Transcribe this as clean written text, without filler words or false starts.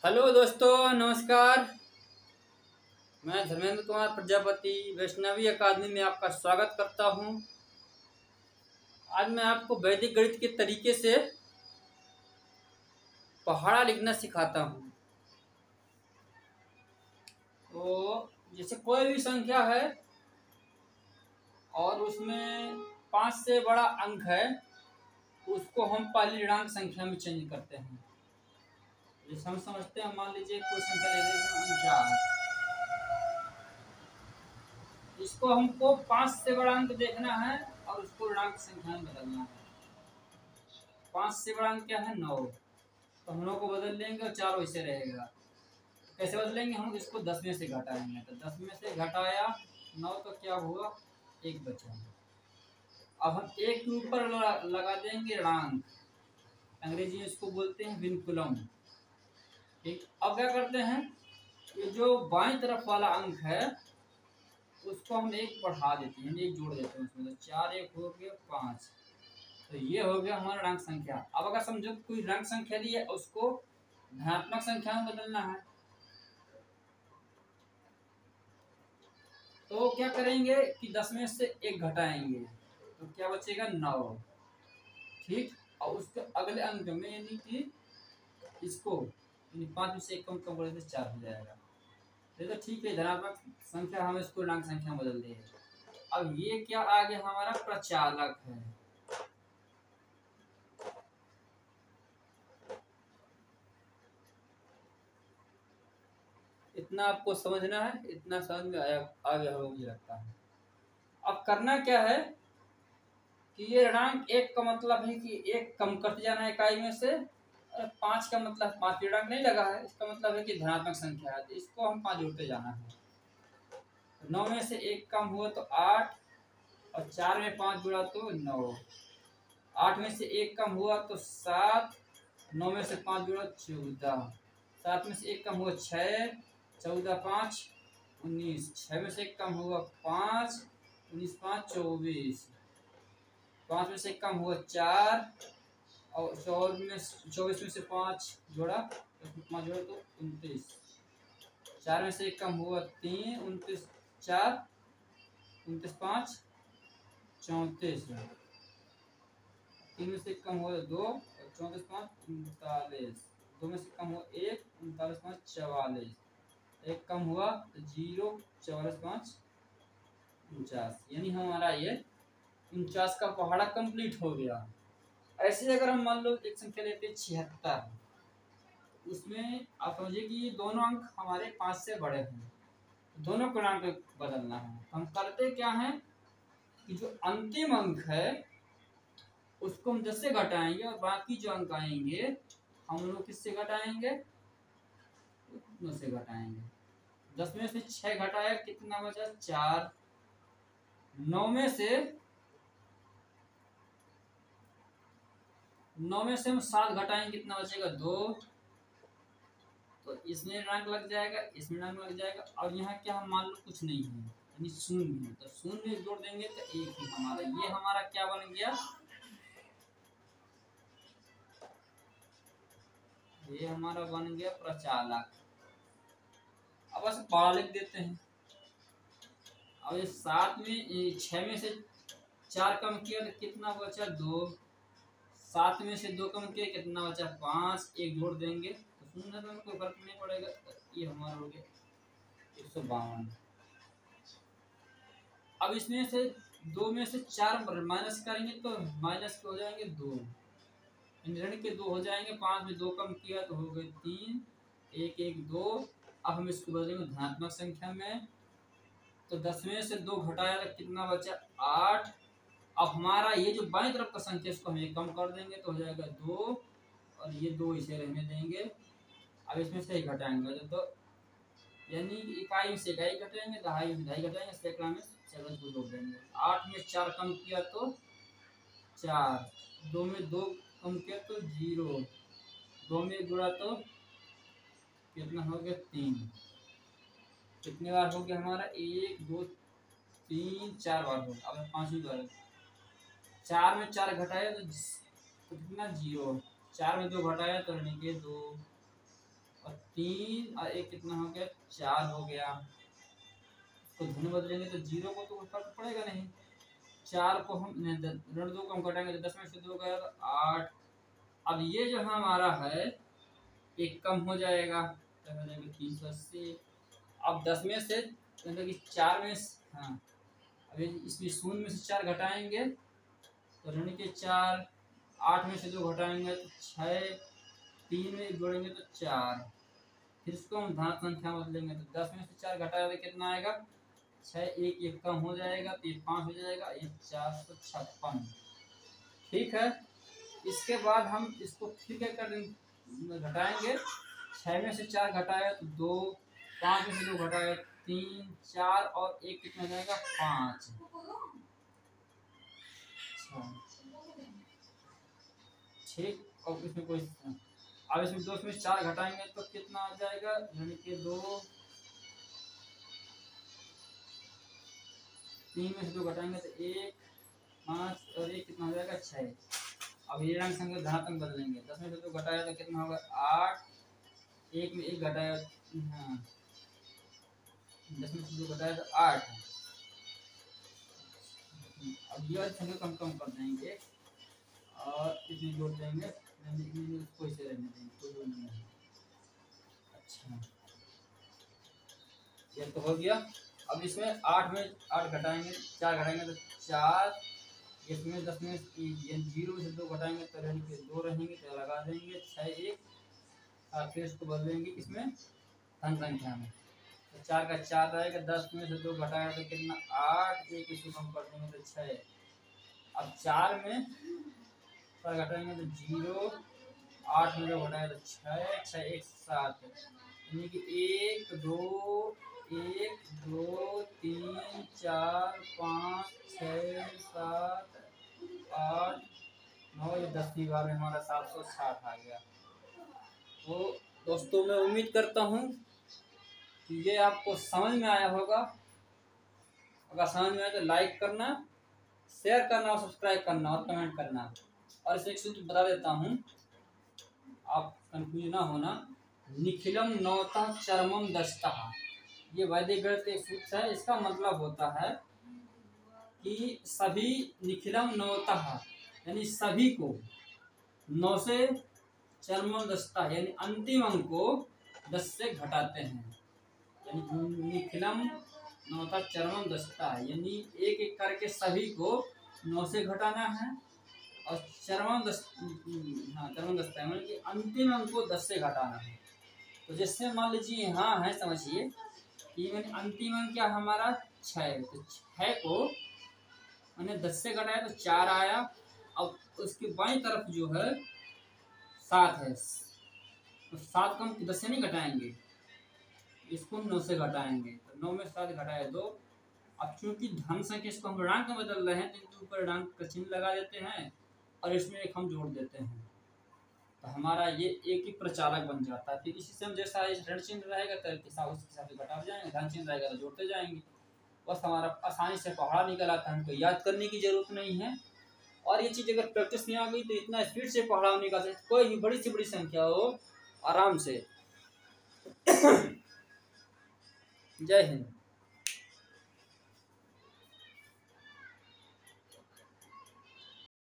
Hello दोस्तों, नमस्कार। मैं धर्मेंद्र कुमार प्रजापति वैष्णवी अकादमी में आपका स्वागत करता हूं। आज मैं आपको वैदिक गणित के तरीके से पहाड़ा लिखना सिखाता हूं। तो जैसे कोई भी संख्या है और उसमें 5 से बड़ा अंक है, उसको हम पहली ऋणांक संख्या में चेंज करते हैं। जैसे हम समझते हैं, मान लीजिए कोई संख्या ले लेते हैं 49। इसको हमको 5 से बड़ा अंक देखना है और उसको ऋणांक संख्या में बदलना है। 5 से बड़ा अंक क्या है? 9। तो हम लोग को बदल लेंगे और 4 वैसे रहेगा। कैसे बदलेंगे? हम इसको 10 में से घटाएंगे। तो 10 में से घटाया 9 तो क्या हुआ? 1 बचा। अब हम 1 के ऊपर लगा देंगे ऋणांक। अंग्रेजी में इसको बोलते हैं विनकुलम। ठीक। अब क्या करते हैं, ये जो बाईं तरफ वाला अंक है उसको हम 1 बढ़ा देते हैं, 1 जोड़ देते हैं उसमें। तो 4 1 हो गया 5। तो ये हो गया हमारा ऋणांक संख्या। अब अगर समझो कोई ऋणांक संख्या दी है, उसको धनात्मक संख्या में बदलना है, तो क्या करेंगे कि 10 में से 1 घटाएंगे तो क्या बचेगा? 9। ठीक। और उसके अगले अंक में यानी कि इसको 5 में से 1 कम कम करें तो 4 हो जाएगा। तो ठीक है, धनात्मक संख्या हम इसको ऋणांक संख्या में बदल देंगे। अब ये क्या आ गया? हमारा प्रचालक है। इतना आपको समझना है, इतना समझ में आ गया होगा मुझे लगता है। अब करना क्या है कि ये ऋणांक 1 का मतलब है कि 1 कम करते जाना है इकाई में से, और 5 का मतलब 5 ऋणांक नहीं लगा है, इसका मतलब है कि धनात्मक संख्या है, तो इसको हम 5 जोड़ते जाना है। 9 में से 1 कम हुआ तो 8, और 4 में 5 जुड़ा तो 9। 8 में से 1 कम हुआ तो 7, 9 में से 5 जुड़ा 14। 7 में से 1 कम हुआ 6, 14 5 19। 6 में से 1 कम हुआ 5, 19 5 24। 5 में से 1 कम हुआ 4, और 24 में से 5 जोड़ा, 5 जोड़ा तो 29। 4 में से 1 कम हुआ 3, 29 4 29 5 34। 3 में से 1 कम हुआ 2, और 34 5 39। 2 में से कम हुआ 1, 39 5 44। 1 कम हुआ तो 0, 44 5 49। यानी हमारा ये 49 का पहाड़ा कंप्लीट हो गया। ऐसे अगर हम मान लो एक संख्या लेते हैं 76, उसमें आप समझिए कि ये दोनों अंक हमारे 5 से बड़े हैं, दोनों पूर्णांक बदलना है। हम करते क्या है कि जो अंतिम अंक है उसको हम 10 से घटाएंगे, और बाकी जो अंक आएंगे हम लोग किससे घटाएंगे? 9 से घटाएंगे। 10 में से 6 घटाया, कितना बचा? 4। 9 में से हम 7 घटाएंगे, कितना बचेगा? 2। तो इसमें ऋणांक लग जाएगा, इसमें ऋणांक लग जाएगा, और यहाँ क्या हम मान लो कुछ नहीं है, यानी शून्य है, तो शून्य जोड़ देंगे तो 1 ही हमारा। ये हमारा क्या बन गया? ये हमारा बन गया प्रचालक। अब ऐसे बड़ा लिख देते हैं। अब ये 6 में से 4 कम किया तो कितना बचा? 2। 7 में से 2 कम किया, कितना बचा? 5। 1 जोड़ देंगे तो शून्य में कोई फर्क नहीं पड़ेगा। तो ये हमारा हो गया 152। अब इसमें से 2 में से 4 माइनस करेंगे तो माइनस के हो जाएंगे 2, ऋण के 2 हो जाएंगे। 5 में 2 कम किया तो हो गए 3, 1 1 2। अब हम इसको बदलेंगे धनात्मक संख्या में, तो 10 में से 2 घटाया तो कितना बचा? 8। अब हमारा ये जो बाईं तरफ का संख्या इसको हम ये कम कर देंगे तो हो जाएगा 2, और ये 2 इसे रहने देंगे। अब इसमें से ही घटाएंगे तो यानी इकाई से इकाई घटाएंगे, दहाई में दहाई घटाएंगे, सैकड़ा में सैकड़ा को जोड़ देंगे। 8 में 4 कम किया तो 4, 2 में 2 कम किया तो 0, 2 में जुड़ा तो कितना हो गया? 3। कितने बार हो गया हमारा? 1 2 3 4 बार हो गया। अब 5वीं बार 4 में 4 घटाया तो कितना? 0। 4 में 2 घटाया तो ऋण के 2, और 3 और 1 कितना हो गया 4 हो गया। तो धन बदलेंगे तो 0 को तो कोई फर्क पड़ेगा नहीं। 4 को हम ऋण 2 को हम घटाएंगे तो 10 में से 2 गया तो 8। अब ये जो हमारा है एक कम हो जाएगा तो हो जाएगा 380। अब 10 में से मतलब कि 4 में हाँ अब इसमें 0 में से 4 घटाएंगे तो ऋण के 4, 8 में से 2 घटाएंगे तो 6, 3 में जोड़ेंगे तो 4। फिर इसको हम धन संख्या बदलेंगे तो 10 में से 4 घटाया तो कितना आएगा 6, 1 कम हो जाएगा तो 5 हो जाएगा, 456। ठीक है। इसके बाद हम इसको फिर क्या कर घटाएंगे, 6 में से 4 घटाया तो 2, 5 में से 2 घटाया 3, 4 और 1 कितना हो जाएगा 5। ठीक। और इसमें कोई अब इसमें 2 में 4 घटाएंगे तो कितना आ जाएगा ऋण के 2, 3 में से 2 घटाएंगे तो 1, 5 और 1 कितना हो जाएगा 6। अब ये ऋण संख्या धनात्मक बदलेंगे, 10 में से 2 घटाया तो कितना होगा 8, 1 में 1 घटाया हाँ 10 में से 2 घटाया तो 8। अब ये संख्या कम कर देंगे और इसमें जोड़ देंगे, कोई से रहने देंगे, कोई जोड़ नहीं है। अच्छा ये तो हो गया। अब इसमें 8 में 8 घटाएंगे 4 घटाएंगे तो 4, इसमें 10 में 0 में से 2 घटाएंगे तो रहेंगे 2 रहेंगे तो लगा देंगे 6, 1 और फिर इसको बदलेंगे इसमें धन संख्या में तो 4 का 4 रहेगा, 10 में से 2 घटाएगा तो कितना 8, 1 इसको कम कर देंगे तो 6। अब 4 में 4 घटाएंगे तो 0, 8 में 2 घटाएगा तो 6, 6 1 7 यानी कि 1 2 1 2 3 4 5 6 7 8 9 ये 10वीं बार में हमारा 760 आ गया। तो दोस्तों मैं उम्मीद करता हूँ कि ये आपको समझ में आया होगा। अगर समझ में आए तो लाइक करना, शेयर करना और सब्सक्राइब करना और कमेंट करना। और इसे एक सूत्र बता देता हूँ, आप कंफ्यूज ना होना। निखिलम नवतः चरमम दशतः, ये वैदिक गणित का एक सूत्र है। इसका मतलब होता है कि सभी निखिलम नवतः यानी सभी को 9 से चरमम दशतः यानी अंतिम अंक को 10 से घटाते हैं। यानी निखिलम नवतः चरमम दशतः यानी एक एक करके सभी को 9 से घटाना है और चरमम दशतः यानी कि अंतिम अंक को 10 से घटाना है। तो जैसे मान लीजिए यहाँ है, समझिए कि मैंने अंतिम अंक क्या हमारा 6, तो 6 को मैंने 10 से घटाया तो 4 आया। अब उसके बाईं तरफ जो है 7 है, तो 7 को हम 10 से नहीं घटाएंगे, इसको 9 से घटाएंगे तो 9 में 7 घटाया 2। अब चूंकि धन संख्या इसको हम ऋणांक में बदल रहे हैं तो इनके ऊपर ऋणांक का चिन्ह लगा देते हैं और इसमें एक हम जोड़ देते हैं तो हमारा ये एक ही प्रचालक बन जाता है। फिर इसी से हम जैसा ऋण चिन्ह रहेगा तो उसके हिसाब से घटा जाएंगे, धन चिन्ह रहेगा तो जोड़ते जाएंगे। बस हमारा आसानी से पहाड़ा निकल आता है, हमको याद करने की जरूरत नहीं है। और ये चीज़ अगर प्रैक्टिस नहीं आ गई तो इतना स्पीड से पहाड़ा निकाल सकते, कोई भी बड़ी से बड़ी संख्या हो आराम से। जय हिंद।